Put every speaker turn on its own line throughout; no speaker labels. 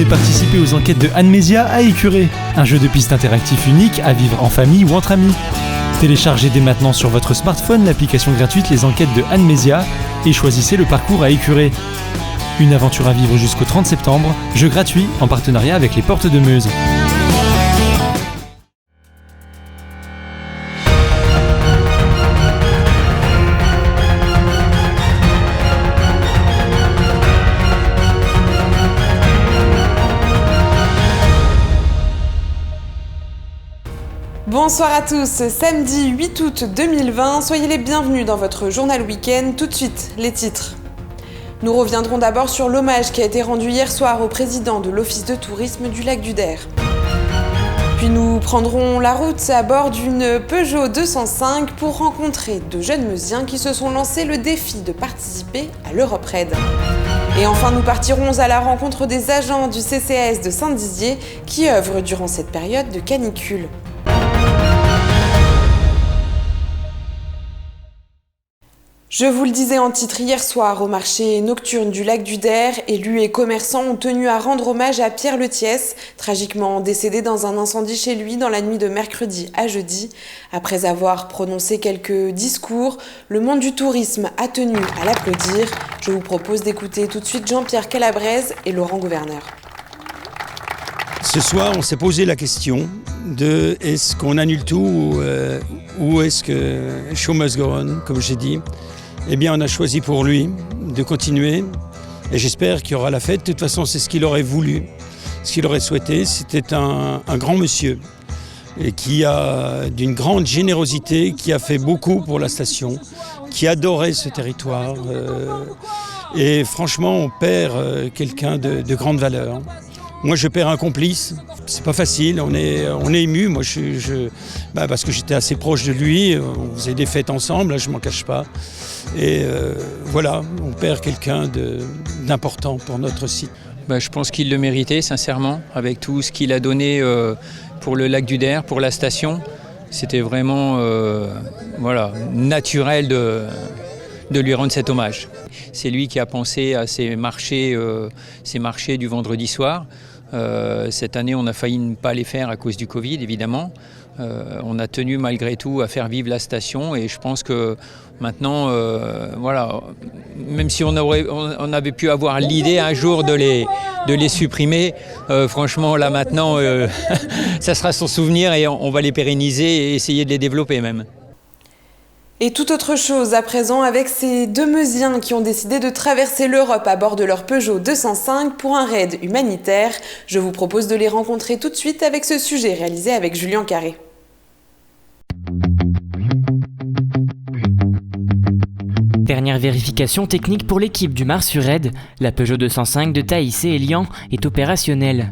Venez participer aux enquêtes de Annemesia à Écuré, un jeu de piste interactif unique à vivre en famille ou entre amis. Téléchargez dès maintenant sur votre smartphone l'application gratuite Les Enquêtes de Annemesia et choisissez le parcours à Écuré. Une aventure à vivre jusqu'au 30 septembre, jeu gratuit en partenariat avec les Portes de Meuse.
Bonsoir à tous, samedi 8 août 2020, soyez les bienvenus dans votre journal week-end. Tout de suite, les titres. Nous reviendrons d'abord sur l'hommage qui a été rendu hier soir au président de l'Office de tourisme du lac du Der. Puis nous prendrons la route à bord d'une Peugeot 205 pour rencontrer de jeunes Meusiens qui se sont lancés le défi de participer à l'Europe Raid. Et enfin, nous partirons à la rencontre des agents du CCAS de Saint-Dizier qui œuvrent durant cette période de canicule. Je vous le disais en titre, hier soir, au marché nocturne du lac du Der, élus et commerçants ont tenu à rendre hommage à Pierre Lethiès, tragiquement décédé dans un incendie chez lui dans la nuit de mercredi à jeudi. Après avoir prononcé quelques discours, le monde du tourisme a tenu à l'applaudir. Je vous propose d'écouter tout de suite Jean-Pierre Calabrese et Laurent Gouverneur.
Ce soir, on s'est posé la question de est-ce qu'on annule tout ou est-ce que show must go on, comme j'ai dit. Eh bien, on a choisi pour lui de continuer et j'espère qu'il y aura la fête. De toute façon, c'est ce qu'il aurait voulu, ce qu'il aurait souhaité. C'était un grand monsieur et qui a d'une grande générosité, qui a fait beaucoup pour la station, qui adorait ce territoire. Et franchement, on perd quelqu'un de grande valeur. Moi, je perds un complice. C'est pas facile. On est ému. Moi, parce que j'étais assez proche de lui. On faisait des fêtes ensemble. Là, je m'en cache pas. Et voilà, on perd quelqu'un d'important pour notre site.
Je pense qu'il le méritait, sincèrement, avec tout ce qu'il a donné pour le lac du Der, pour la station. C'était vraiment naturel de lui rendre cet hommage. C'est lui qui a pensé à ces marchés du vendredi soir. Cette année, on a failli ne pas les faire à cause du Covid, évidemment. On a tenu malgré tout à faire vivre la station et je pense que maintenant, même si on avait pu avoir l'idée un jour de les supprimer, franchement, là maintenant, ça sera son souvenir et on va les pérenniser et essayer de les développer même.
Et tout autre chose à présent avec ces deux Meusiens qui ont décidé de traverser l'Europe à bord de leur Peugeot 205 pour un raid humanitaire. Je vous propose de les rencontrer tout de suite avec ce sujet réalisé avec Julien Carré.
Dernière vérification technique pour l'équipe du Mars-sur-Raid. La Peugeot 205 de Thaïs et Elian est opérationnelle.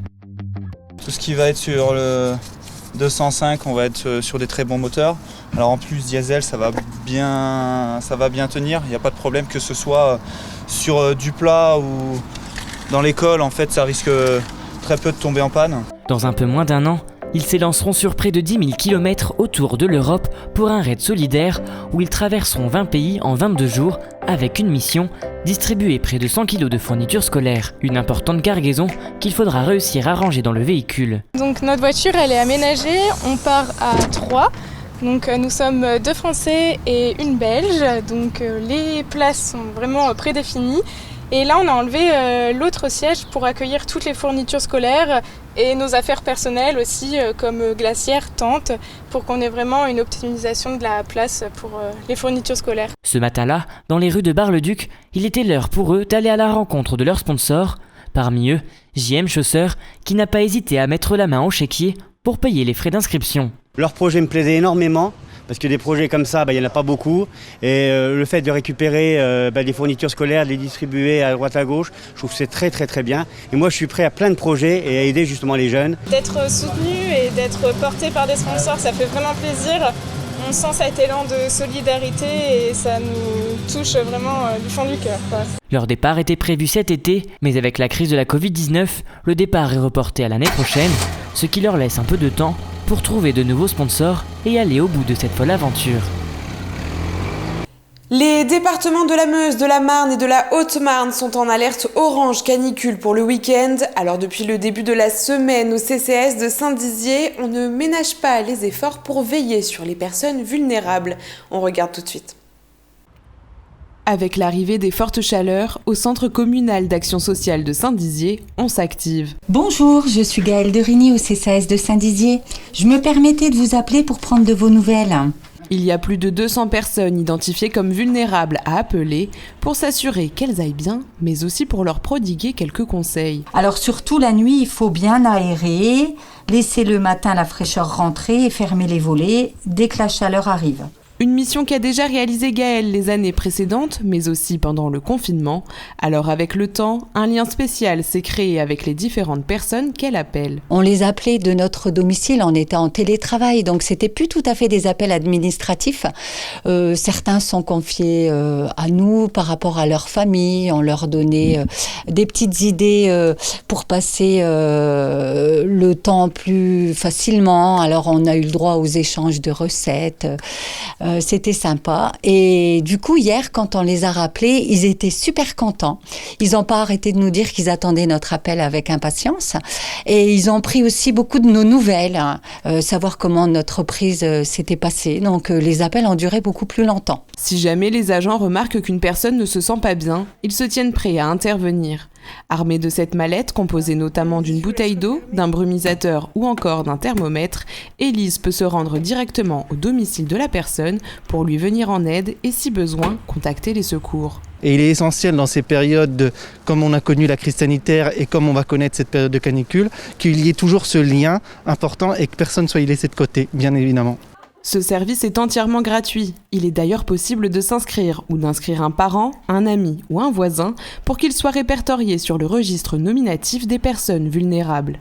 Tout ce qui va être sur le 205, on va être sur des très bons moteurs. Alors en plus diesel, ça va bien tenir, il n'y a pas de problème que ce soit sur du plat ou dans l'école, en fait ça risque très peu de tomber en panne.
Dans un peu moins d'un an, ils s'élanceront sur près de 10 000 km autour de l'Europe pour un raid solidaire où ils traverseront 20 pays en 22 jours avec une mission, distribuer près de 100 kg de fournitures scolaires. Une importante cargaison qu'il faudra réussir à ranger dans le véhicule.
Donc notre voiture elle est aménagée, on part à 3. Donc nous sommes 2 Français et une Belge, donc les places sont vraiment prédéfinies. Et là on a enlevé l'autre siège pour accueillir toutes les fournitures scolaires et nos affaires personnelles aussi comme glacière, tente, pour qu'on ait vraiment une optimisation de la place pour les fournitures scolaires.
Ce matin-là, dans les rues de Bar-le-Duc, il était l'heure pour eux d'aller à la rencontre de leurs sponsors. Parmi eux, JM Chausseur, qui n'a pas hésité à mettre la main au chéquier pour payer les frais d'inscription.
Leur projet me plaisait énormément parce que des projets comme ça, il n'y en a pas beaucoup. Et le fait de récupérer des fournitures scolaires, de les distribuer à droite à gauche, je trouve que c'est très très très bien. Et moi je suis prêt à plein de projets et à aider justement les jeunes.
D'être soutenu et d'être porté par des sponsors, ça fait vraiment plaisir. On sent cet élan de solidarité et ça nous touche vraiment du fond du cœur.
Leur départ était prévu cet été, mais avec la crise de la Covid-19, le départ est reporté à l'année prochaine, ce qui leur laisse un peu de temps pour trouver de nouveaux sponsors et aller au bout de cette folle aventure.
Les départements de la Meuse, de la Marne et de la Haute-Marne sont en alerte orange canicule pour le week-end. Alors depuis le début de la semaine au CCAS de Saint-Dizier, on ne ménage pas les efforts pour veiller sur les personnes vulnérables. On regarde tout de suite. Avec l'arrivée des fortes chaleurs, au Centre communal d'action sociale de Saint-Dizier, on s'active.
Bonjour, je suis Gaëlle Derigny au CCAS de Saint-Dizier. Je me permettais de vous appeler pour prendre de vos nouvelles.
Il y a plus de 200 personnes identifiées comme vulnérables à appeler pour s'assurer qu'elles aillent bien, mais aussi pour leur prodiguer quelques conseils.
Alors surtout la nuit, il faut bien aérer, laisser le matin la fraîcheur rentrer et fermer les volets dès que la chaleur arrive.
Une mission qu'a déjà réalisée Gaëlle les années précédentes, mais aussi pendant le confinement. Alors avec le temps, un lien spécial s'est créé avec les différentes personnes qu'elle appelle.
On les appelait de notre domicile, on était en télétravail, donc c'était plus tout à fait des appels administratifs. Certains sont confiés à nous par rapport à leur famille, on leur donnait des petites idées pour passer le temps plus facilement. Alors on a eu le droit aux échanges de recettes. C'était sympa. Et du coup, hier, quand on les a rappelés, ils étaient super contents. Ils n'ont pas arrêté de nous dire qu'ils attendaient notre appel avec impatience. Et ils ont pris aussi beaucoup de nos nouvelles, savoir comment notre reprise s'était passée. Donc, les appels ont duré beaucoup plus longtemps.
Si jamais les agents remarquent qu'une personne ne se sent pas bien, ils se tiennent prêts à intervenir. Armés de cette mallette, composée notamment d'une bouteille d'eau, d'un brumisateur ou encore d'un thermomètre, Élise peut se rendre directement au domicile de la personne pour lui venir en aide et, si besoin, contacter les secours.
Et il est essentiel dans ces périodes, comme on a connu la crise sanitaire et comme on va connaître cette période de canicule, qu'il y ait toujours ce lien important et que personne ne soit laissé de côté, bien évidemment.
Ce service est entièrement gratuit. Il est d'ailleurs possible de s'inscrire ou d'inscrire un parent, un ami ou un voisin pour qu'il soit répertorié sur le registre nominatif des personnes vulnérables.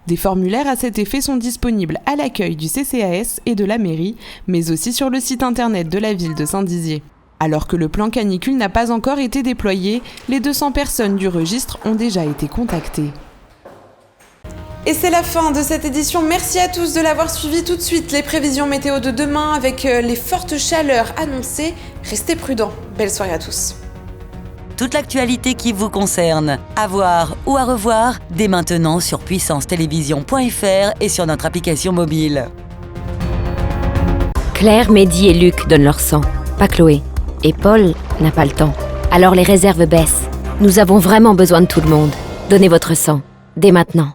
Des formulaires à cet effet sont disponibles à l'accueil du CCAS et de la mairie, mais aussi sur le site internet de la ville de Saint-Dizier. Alors que le plan canicule n'a pas encore été déployé, les 200 personnes du registre ont déjà été contactées. Et c'est la fin de cette édition. Merci à tous de l'avoir suivi. Tout de suite, les prévisions météo de demain avec les fortes chaleurs annoncées. Restez prudents. Belle soirée à tous.
Toute l'actualité qui vous concerne, à voir ou à revoir dès maintenant sur puissancetélévision.fr et sur notre application mobile.
Claire, Mehdi et Luc donnent leur sang, pas Chloé. Et Paul n'a pas le temps. Alors les réserves baissent. Nous avons vraiment besoin de tout le monde. Donnez votre sang, dès maintenant.